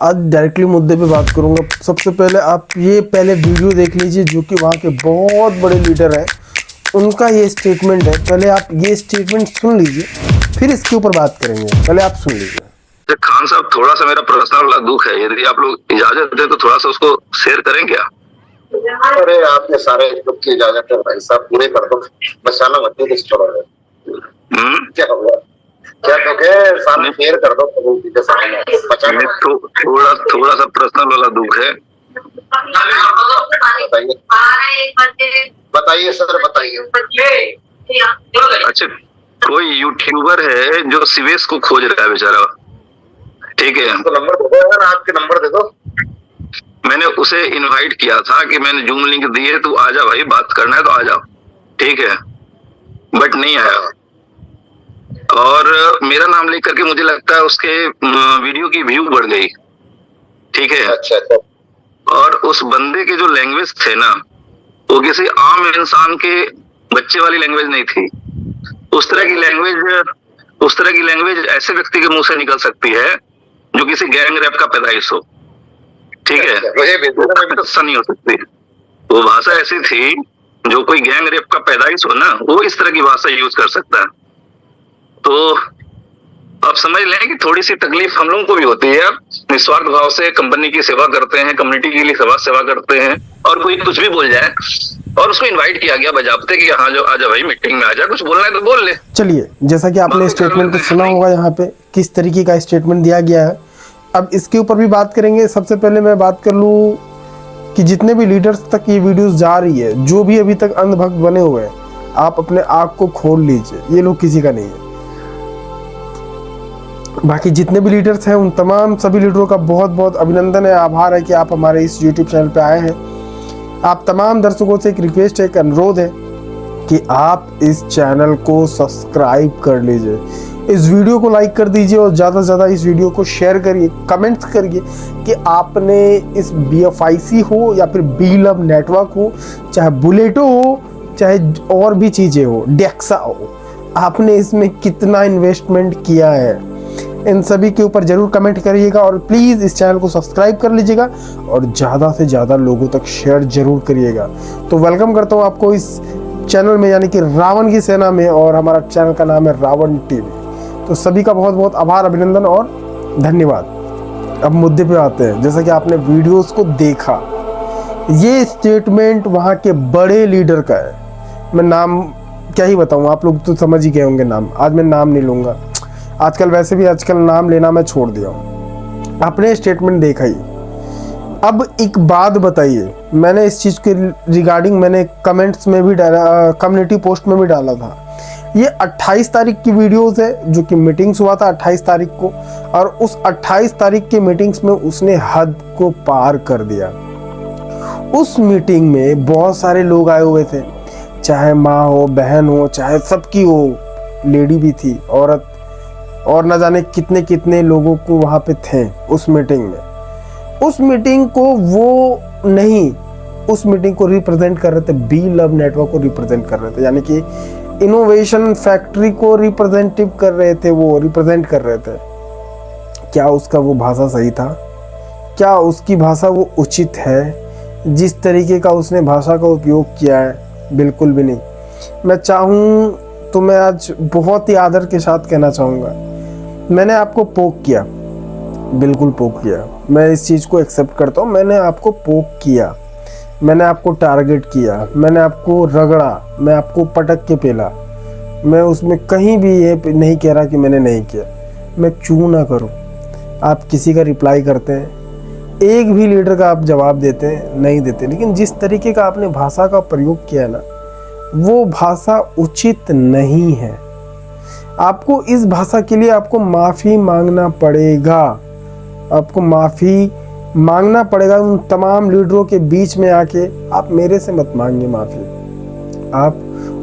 आज डायरेक्टली मुद्दे पे बात करूंगा। सबसे पहले आप ये पहले वीडियो देख लीजिए जो कि वहाँ के बहुत बड़े लीडर हैं, उनका ये स्टेटमेंट है। पहले आप ये स्टेटमेंट सुन लीजिए, फिर इसके ऊपर बात करेंगे। पहले आप सुन लीजिए। खान साहब, थोड़ा सा मेरा पर्सनल दुख है, यदि आप लोग इजाजत दें तो थोड़ा सा उसको शेयर करें क्या? अरे आपने सारे दुख की इजाजत है भाई साहब, पूरे कर दो, बचाना मत दो, छोड़ो। क्या हुआ? क्या दुख है? सामने शेयर कर दो, बचाना। थोड़ा सा पर्सनल वाला दुख है। बताइए सर, बताइए। अच्छा, कोई यूट्यूबर है जो शिवेश को खोज रहा है बेचारा, ठीक है? तो नंबर दे दो, आपके नंबर दे दो। मैंने उसे इनवाइट किया था कि मैंने जूम लिंक दी है, तू आजा भाई, बात करना है तो आ जाओ, ठीक है? बट नहीं आया। और मेरा नाम लेकर के मुझे लगता है उसके वीडियो की व्यू बढ़ गई, ठीक है? अच्छा। और उस बंदे के जो लैंग्वेज थे ना, वो किसी आम इंसान के बच्चे वाली लैंग्वेज नहीं थी। उस तरह की लैंग्वेज ऐसे व्यक्ति के मुंह से निकल सकती है जो किसी गैंग रैप का पैदाइश हो, ठीक है? वो नहीं हो सकती। वो भाषा ऐसी थी जो कोई गैंग रेप का पैदाइश हो ना, वो इस तरह की भाषा यूज कर सकता है। तो आप समझ लें कि थोड़ी सी तकलीफ हम लोगों को भी होती है। निस्वार्थ भाव से कंपनी की सेवा करते हैं, कम्युनिटी के लिए सेवा करते हैं, और कोई कुछ भी बोल जाए और उसको इनवाइट किया गया बजाबते कि हाँ जो आजा भाई, मीटिंग में आजा, कुछ बोलना है तो बोल ले। चलिए, जैसा कि आपने स्टेटमेंट को सुना होगा, यहाँ पे किस तरीके का स्टेटमेंट दिया गया है। अब इसके ऊपर भी बात करेंगे। सबसे पहले मैं बात कर लूँ कि जितने भी लीडर्स तक ये वीडियोस जा रही है, जो भी अभी तक अंधभक्त बने हुए हैं, आप अपने आँख को खोल लीजिए, ये लोग किसी का नहीं है। बाकी जितने भी लीडर्स हैं, उन तमाम सभी लीडरों का बहुत बहुत अभिनंदन है, आभार है कि आप हमारे इस YouTube चैनल पे आए हैं। आप तमाम दर्शकों से एक रिक्वेस्ट है, एक अनुरोध है कि आप इस चैनल को सब्सक्राइब कर लीजिए, इस वीडियो को लाइक कर दीजिए और ज़्यादा से ज़्यादा इस वीडियो को शेयर करिए, कमेंट्स करिए कि आपने इस BFIC हो या फिर बी लव नेटवर्क हो, चाहे बुलेटो हो, चाहे और भी चीज़ें हो, डेक्सा हो, आपने इसमें कितना इन्वेस्टमेंट किया है, इन सभी के ऊपर जरूर कमेंट करिएगा। और प्लीज़ इस चैनल को सब्सक्राइब कर लीजिएगा और ज़्यादा से ज़्यादा लोगों तक शेयर जरूर करिएगा। तो वेलकम करता हूँ आपको इस चैनल में, यानी कि रावण की सेना में, और हमारा चैनल का नाम है रावण टीवी। तो सभी का बहुत बहुत आभार, अभिनंदन और धन्यवाद। अब मुद्दे पे आते हैं। जैसा कि आपने वीडियोस को देखा, ये स्टेटमेंट वहाँ के बड़े लीडर का है। मैं नाम क्या ही बताऊँ, आप लोग तो समझ ही गए होंगे नाम। आज मैं नाम नहीं लूँगा, आजकल नाम लेना मैं छोड़ दिया हूँ। आपने स्टेटमेंट देखा ही। अब एक बात बताइए, मैंने इस चीज़ के रिगार्डिंग मैंने कमेंट्स में भी डाला, कम्युनिटी पोस्ट में भी डाला था। ये 28 तारीख की वीडियोस है जो कि मीटिंग्स हुआ था 28 तारीख को, और उस 28 तारीख के मीटिंग्स में उसने हद को पार कर दिया। उस मीटिंग में बहुत सारे लोग आए हुए थे, चाहे माँ हो, बहन हो, चाहे सबकी हो, लेडी भी थी, औरत, और न जाने कितने कितने लोगों को वहाँ पे थे उस मीटिंग में। उस मीटिंग को वो नहीं, उस मीटिंग को रिप्रेजेंट कर रहे थे, बी लव नेटवर्क को रिप्रेजेंट कर रहे थे, यानी कि इनोवेशन फैक्ट्री को रिप्रेजेंटेटिव कर रहे थे, वो रिप्रेजेंट कर रहे थे। क्या उसका वो भाषा सही था? क्या उसकी भाषा वो उचित है? जिस तरीके का उसने भाषा का उपयोग किया है, बिल्कुल भी नहीं। मैं चाहूँ तो मैं आज बहुत ही आदर के साथ कहना चाहूँगा, मैंने आपको पोक किया, बिल्कुल पोक किया। मैं इस चीज़ को एक्सेप्ट करता हूँ, मैंने आपको पोक किया, मैंने आपको टारगेट किया, मैंने आपको रगड़ा, मैं आपको पटक के पेला। मैं उसमें कहीं भी ये नहीं कह रहा कि मैंने नहीं किया। मैं क्यों ना करूँ? आप किसी का रिप्लाई करते हैं, एक भी लीडर का आप जवाब देते हैं? नहीं देते। लेकिन जिस तरीके का आपने भाषा का प्रयोग किया ना, वो भाषा उचित नहीं है। आपको इस भाषा के लिए आपको माफ़ी मांगना पड़ेगा। आपको माफ़ी मांगना पड़ेगा उन तमाम लीडरों के बीच में आके। आप मेरे से मत मांगिए माफ़ी, आप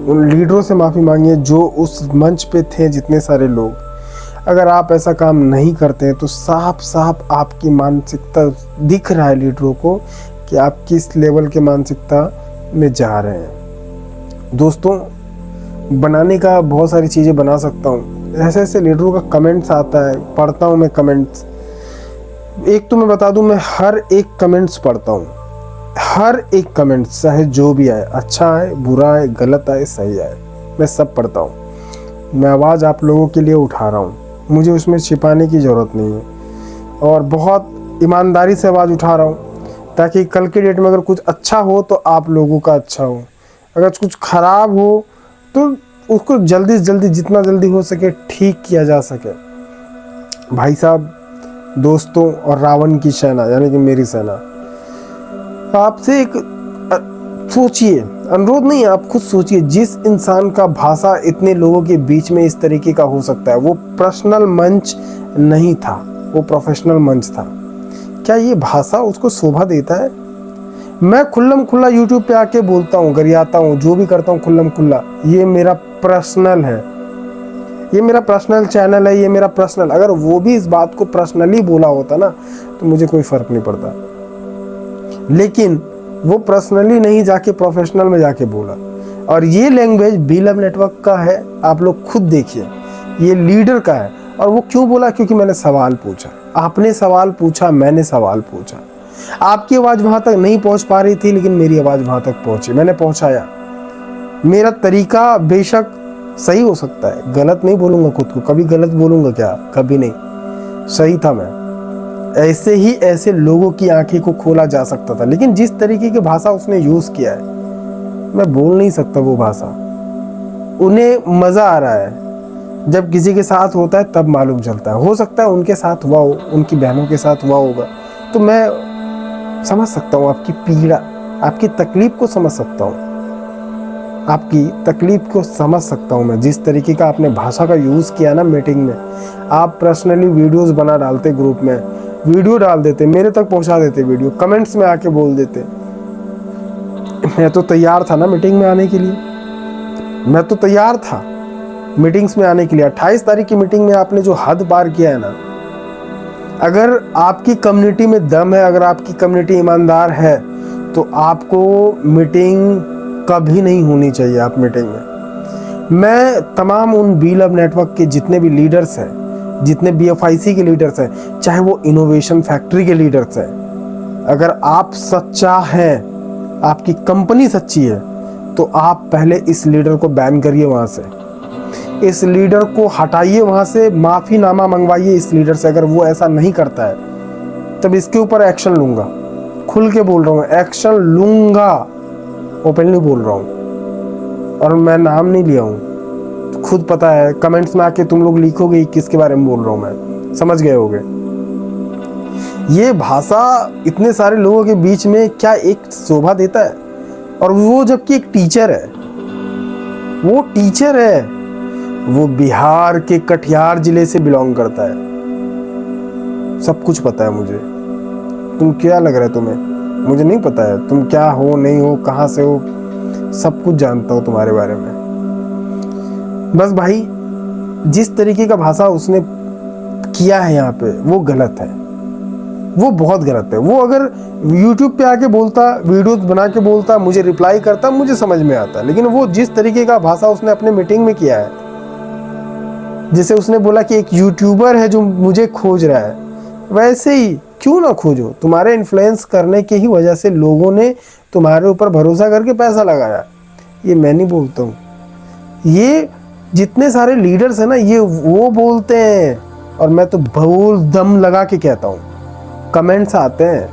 उन लीडरों से माफ़ी मांगिए जो उस मंच पे थे, जितने सारे लोग। अगर आप ऐसा काम नहीं करते हैं तो साफ साफ आपकी मानसिकता दिख रहा है लीडरों को कि आप किस लेवल के मानसिकता में जा रहे हैं। दोस्तों, बनाने का बहुत सारी चीज़ें बना सकता हूँ। ऐसे ऐसे लीडरों का कमेंट्स आता है, पढ़ता हूँ मैं कमेंट्स, एक तो मैं बता दूं, मैं हर एक कमेंट्स पढ़ता हूँ, हर एक कमेंट, चाहे जो भी आए, अच्छा आए, बुरा आए, गलत आए, सही आए, मैं सब पढ़ता हूँ। मैं आवाज़ आप लोगों के लिए उठा रहा हूँ, मुझे उसमें छिपाने की ज़रूरत नहीं है, और बहुत ईमानदारी से आवाज़ उठा रहा हूँ, ताकि कल के डेट में अगर कुछ अच्छा हो तो आप लोगों का अच्छा हो, अगर कुछ ख़राब हो तो उसको जल्दी से जल्दी, जितना जल्दी हो सके ठीक किया जा सके। भाई साहब, दोस्तों और रावण की सेना यानी कि मेरी सेना, आपसे एक सोचिए, अनुरोध नहीं, आप खुद सोचिए, जिस इंसान का भाषा इतने लोगों के बीच में इस तरीके का हो सकता है, वो पर्सनल मंच नहीं था, वो प्रोफेशनल मंच था, क्या ये भाषा उसको शोभा देता है? मैं खुल्लम खुल्ला यूट्यूब पे आके बोलता हूँ, गरियाता हूँ, जो भी करता हूँ खुल्लम खुल्ला, ये मेरा पर्सनल है, ये मेरा पर्सनल चैनल है, ये मेरा पर्सनल, अगर वो भी इस बात को पर्सनली बोला होता ना तो मुझे कोई फ़र्क नहीं पड़ता, लेकिन वो पर्सनली नहीं, जाके प्रोफेशनल में जाके बोला। और ये लैंग्वेज बी लव नेटवर्क का है, आप लोग खुद देखिए, ये लीडर का है। और वो क्यों बोला? क्योंकि मैंने सवाल पूछा, आपने सवाल पूछा, मैंने सवाल पूछा, आपकी आवाज़ वहाँ तक नहीं पहुँच पा रही थी, लेकिन मेरी आवाज़ वहाँ तक पहुँची, मैंने पहुँचाया। मेरा तरीका बेशक सही हो सकता है, गलत नहीं बोलूँगा खुद को, कभी गलत बोलूँगा क्या? कभी नहीं, सही था मैं। ऐसे ही ऐसे लोगों की आंखें को खोला जा सकता था, लेकिन जिस तरीके की भाषा उसने यूज़ किया है, मैं बोल नहीं सकता वो भाषा। उन्हें मज़ा आ रहा है, जब किसी के साथ होता है तब मालूम चलता है। हो सकता है उनके साथ हुआ हो, उनकी बहनों के साथ हुआ होगा, तो मैं समझ सकता हूँ आपकी पीड़ा, आपकी तकलीफ़ को समझ सकता हूँ, आपकी तकलीफ़ को समझ सकता हूँ मैं। जिस तरीके का आपने भाषा का यूज़ किया ना मीटिंग में, आप पर्सनली वीडियोस बना डालते, ग्रुप में वीडियो डाल देते, मेरे तक पहुँचा देते वीडियो, कमेंट्स में आके बोल देते। मैं तो तैयार था ना मीटिंग में आने के लिए, मैं तो तैयार था मीटिंग्स में आने के लिए। 28 तारीख की मीटिंग में आपने जो हद पार किया है ना, अगर आपकी कम्युनिटी में दम है, अगर आपकी कम्युनिटी ईमानदार है, तो आपको मीटिंग कभी नहीं होनी चाहिए। आप मीटिंग में, मैं तमाम उन बी लव नेटवर्क के जितने भी लीडर्स हैं, जितने BFIC के लीडर्स हैं, चाहे वो इनोवेशन फैक्ट्री के लीडर्स हैं, अगर आप सच्चा हैं, आपकी कंपनी सच्ची है, तो आप पहले इस लीडर को बैन करिए वहाँ से, इस लीडर को हटाइए वहाँ से, माफ़ीनामा मंगवाइए इस लीडर से। अगर वो ऐसा नहीं करता है तब इसके ऊपर एक्शन लूँगा, खुल के बोल रहा हूँ, एक्शन लूँगा, ओपनली बोल रहा हूँ, और मैं नाम नहीं लिया हूँ, खुद पता है। कमेंट्स में आके तुम लोग लिखोगे किसके बारे में बोल रहा हूँ मैं, समझ गए होगे। ये भाषा इतने सारे लोगों के बीच में क्या एक शोभा देता है? और वो जबकि एक टीचर है, वो टीचर है, वो बिहार के कटिहार जिले से बिलोंग करता है, सब कुछ पता है मुझे। तुम क्या लग रहा है तुम्हें? मुझे नहीं पता है तुम क्या हो, नहीं हो, कहाँ से हो, सब कुछ जानता हूँ तुम्हारे बारे में। बस भाई, जिस तरीके का भाषा उसने किया है यहाँ पे, वो गलत है, वो बहुत गलत है। वो अगर YouTube पे आके बोलता, वीडियोस बना के बोलता, मुझे रिप्लाई करता, मुझे समझ में आता, लेकिन वो जिस तरीके का भाषा उसने अपने मीटिंग में किया है, जैसे उसने बोला कि एक यूट्यूबर है जो मुझे खोज रहा है, वैसे ही क्यों ना खोजो, तुम्हारे इन्फ्लुएंस करने की ही वजह से लोगों ने तुम्हारे ऊपर भरोसा करके पैसा लगाया। ये मैं नहीं बोलता हूँ, ये जितने सारे लीडर्स हैं ना, ये वो बोलते हैं, और मैं तो बोल दम लगा के कहता हूँ। कमेंट्स आते हैं,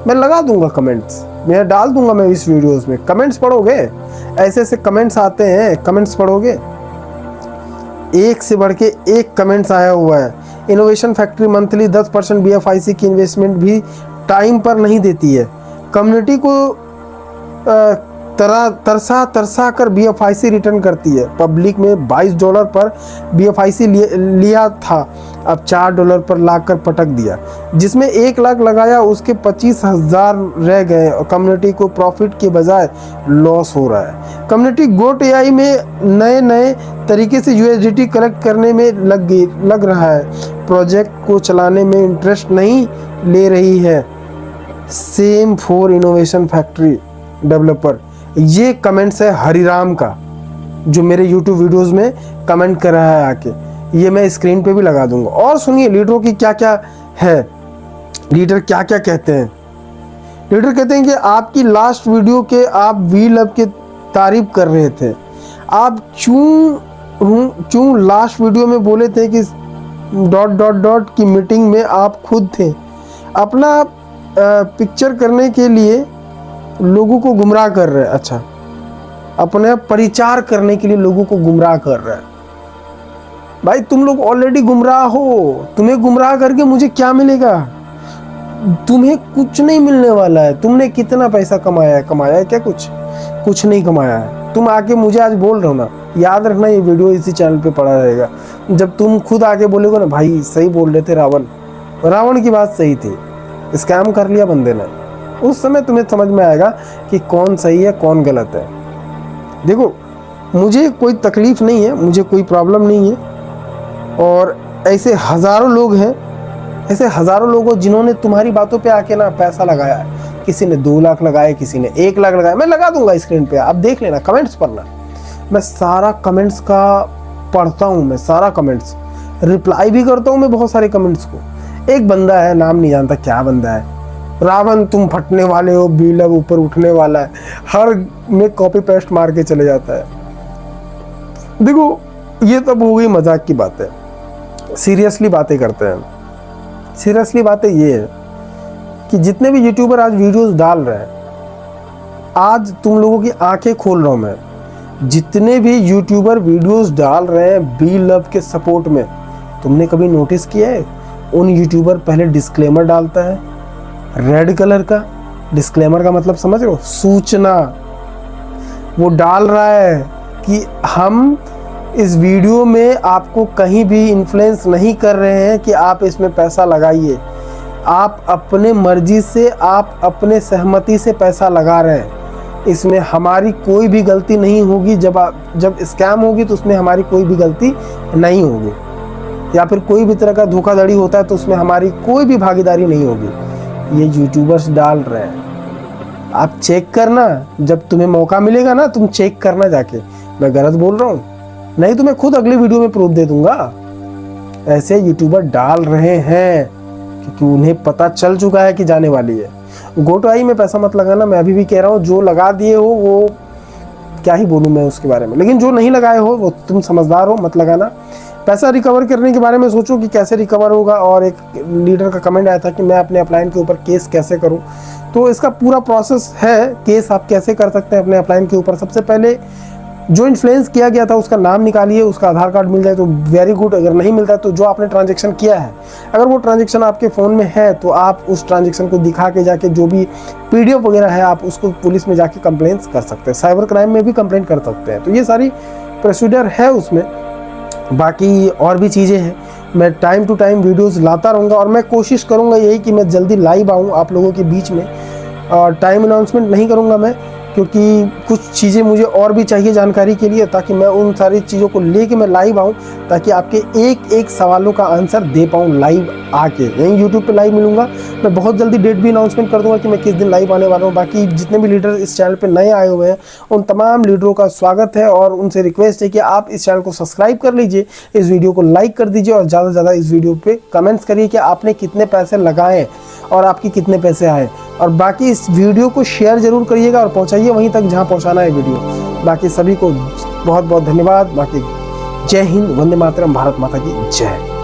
मैं लगा दूंगा कमेंट्स, मैं डाल दूंगा मैं इस वीडियोस में, कमेंट्स पढ़ोगे, ऐसे ऐसे कमेंट्स आते हैं, कमेंट्स पढ़ोगे, एक से बढ़ के एक कमेंट्स आया हुआ है। इनोवेशन फैक्ट्री मंथली 10% BFIC की इन्वेस्टमेंट भी टाइम पर नहीं देती है, कम्युनिटी को तरसा कर BFIC रिटर्न करती है। पब्लिक में $22 पर BFIC लिया था, अब $4 पर लाकर पटक दिया, जिसमें 1 लाख लगाया, उसके 25,000 रह गए, और कम्युनिटी को प्रॉफिट के बजाय लॉस हो रहा है। कम्युनिटी गोट AI में नए तरीके से USDT कलेक्ट करने में लग रहा है, प्रोजेक्ट को चलाने में इंटरेस्ट नहीं ले रही है। Same for innovation factory developer. ये कमेंट्स है हरिराम का, जो मेरे YouTube वीडियोस में कमेंट कर रहा है आके, ये मैं स्क्रीन पे भी लगा दूंगा। और सुनिए लीडरों की क्या क्या है। लीडर क्या क्या कहते हैं। लीडर कहते हैं कि आपकी लास्ट वीडियो के आप वी लव के तारीफ कर रहे थे, आप क्यों लास्ट वीडियो में बोले थे कि ... की मीटिंग में आप खुद थे, अपना पिक्चर करने के लिए लोगों को गुमराह कर रहे हैं। अच्छा, अपने परिचार करने के लिए लोगों को गुमराह कर रहे हैं। भाई तुम लोग ऑलरेडी गुमराह हो, तुम्हें गुमराह करके मुझे क्या मिलेगा? तुम्हें कुछ नहीं मिलने वाला है। तुमने कितना पैसा कमाया है क्या? कुछ नहीं कमाया है। तुम आके मुझे आज बोल रहे हो ना, याद रखना ये वीडियो इसी चैनल पे पड़ा रहेगा। जब तुम खुद आके बोलोगे ना, भाई सही बोल रहे थे रावण की बात सही थी, स्कैम कर लिया बंदे ने, उस समय तुम्हें समझ में आएगा कि कौन सही है कौन गलत है। देखो, मुझे कोई तकलीफ नहीं है, मुझे कोई प्रॉब्लम नहीं है, और ऐसे हज़ारों लोग हैं, ऐसे हज़ारों लोग हो जिन्होंने तुम्हारी बातों पे आके ना पैसा लगाया है। किसी ने 2 लाख लगाए, किसी ने 1 लाख लगाया। मैं लगा दूंगा स्क्रीन पे, आप देख लेना, कमेंट्स पढ़ना। मैं सारा कमेंट्स का पढ़ता हूँ, मैं सारा कमेंट्स रिप्लाई भी करता हूँ मैं बहुत सारे कमेंट्स को। एक बंदा है, नाम नहीं जानता क्या बंदा है, रावण तुम फटने वाले हो, बी लव ऊपर उठने वाला है, हर में कॉपी पेस्ट मार के चले जाता है। देखो, ये तब हो गई मजाक की बात है, सीरियसली बातें करते हैं। सीरियसली बातें ये है कि जितने भी यूट्यूबर आज वीडियोस डाल रहे हैं, आज तुम लोगों की आंखें खोल रहा हूँ मैं, जितने भी यूट्यूबर वीडियोस डाल रहे हैं बी लव के सपोर्ट में, तुमने कभी नोटिस किया है उन यूट्यूबर पहले डिस्क्लेमर डालता है, रेड कलर का डिस्क्लेमर का मतलब समझ रहे हो, सूचना। वो डाल रहा है कि हम इस वीडियो में आपको कहीं भी इन्फ्लुएंस नहीं कर रहे हैं कि आप इसमें पैसा लगाइए, आप अपने मर्जी से, आप अपने सहमति से पैसा लगा रहे हैं, इसमें हमारी कोई भी गलती नहीं होगी। जब स्कैम होगी तो उसमें हमारी कोई भी गलती नहीं होगी, या फिर कोई भी तरह का धोखाधड़ी होता है तो उसमें हमारी कोई भी भागीदारी नहीं होगी। ये यूट्यूबर्स डाल रहे हैं, आप चेक करना, जब तुम्हें मौका मिलेगा ना तुम चेक करना जाके, मैं गलत बोल रहा हूँ नहीं तो मैं खुद अगली वीडियो में प्रूफ दे दूंगा। ऐसे यूट्यूबर डाल रहे हैं क्योंकि उन्हें पता चल चुका है कि जाने वाली है। गोटोआई में पैसा मत लगाना, मैं अभी भी कह रहा हूँ, जो लगा दिए हो वो क्या ही बोलूँ मैं उसके बारे में, लेकिन जो नहीं लगाए हो वो तुम समझदार हो, मत लगाना। पैसा रिकवर करने के बारे में सोचो कि कैसे रिकवर होगा। और एक लीडर का कमेंट आया था कि मैं अपने अपलाइन के ऊपर केस कैसे करूं, तो इसका पूरा प्रोसेस है, केस आप कैसे कर सकते हैं अपने अपलाइन के ऊपर। सबसे पहले जो इन्फ्लुएंस किया गया था उसका नाम निकालिए, उसका आधार कार्ड मिल जाए तो वेरी गुड, अगर नहीं मिलता है तो जो आपने ट्रांजैक्शन किया है, अगर वो ट्रांजैक्शन आपके फ़ोन में है तो आप उस ट्रांजैक्शन को दिखा के जाके जो भी PDF वगैरह है आप उसको पुलिस में जाके कंप्लेंट्स कर सकते हैं, साइबर क्राइम में भी कंप्लेंट कर सकते हैं। तो ये सारी प्रोसीजर है उसमें, बाकी और भी चीज़ें हैं। मैं टाइम टू टाइम वीडियोस लाता रहूँगा और मैं कोशिश करूँगा यही कि मैं जल्दी लाइव आऊँ आप लोगों के बीच में। और टाइम अनाउंसमेंट नहीं करूँगा मैं, क्योंकि कुछ चीज़ें मुझे और भी चाहिए जानकारी के लिए, ताकि मैं उन सारी चीज़ों को लेके मैं लाइव आऊँ, ताकि आपके एक एक सवालों का आंसर दे पाऊँ लाइव आके। यहीं यूट्यूब पे लाइव मिलूँगा। मैं बहुत जल्दी डेट भी अनाउंसमेंट कर दूँगा कि मैं किस दिन लाइव आने वाला हूँ। बाकी जितने भी लीडर इस चैनल पे नए आए हुए हैं उन तमाम लीडरों का स्वागत है और उनसे रिक्वेस्ट है कि आप इस चैनल को सब्सक्राइब कर लीजिए, इस वीडियो को लाइक कर दीजिए और ज़्यादा से ज़्यादा इस वीडियो पर कमेंट्स करिए कि आपने कितने पैसे लगाए और आपके कितने पैसे आए। और बाकी इस वीडियो को शेयर जरूर करिएगा और पहुंचाइए वहीं तक जहां पहुंचाना है वीडियो। बाकी सभी को बहुत बहुत धन्यवाद। बाकी जय हिंद, वंदे मातरम, भारत माता की जय।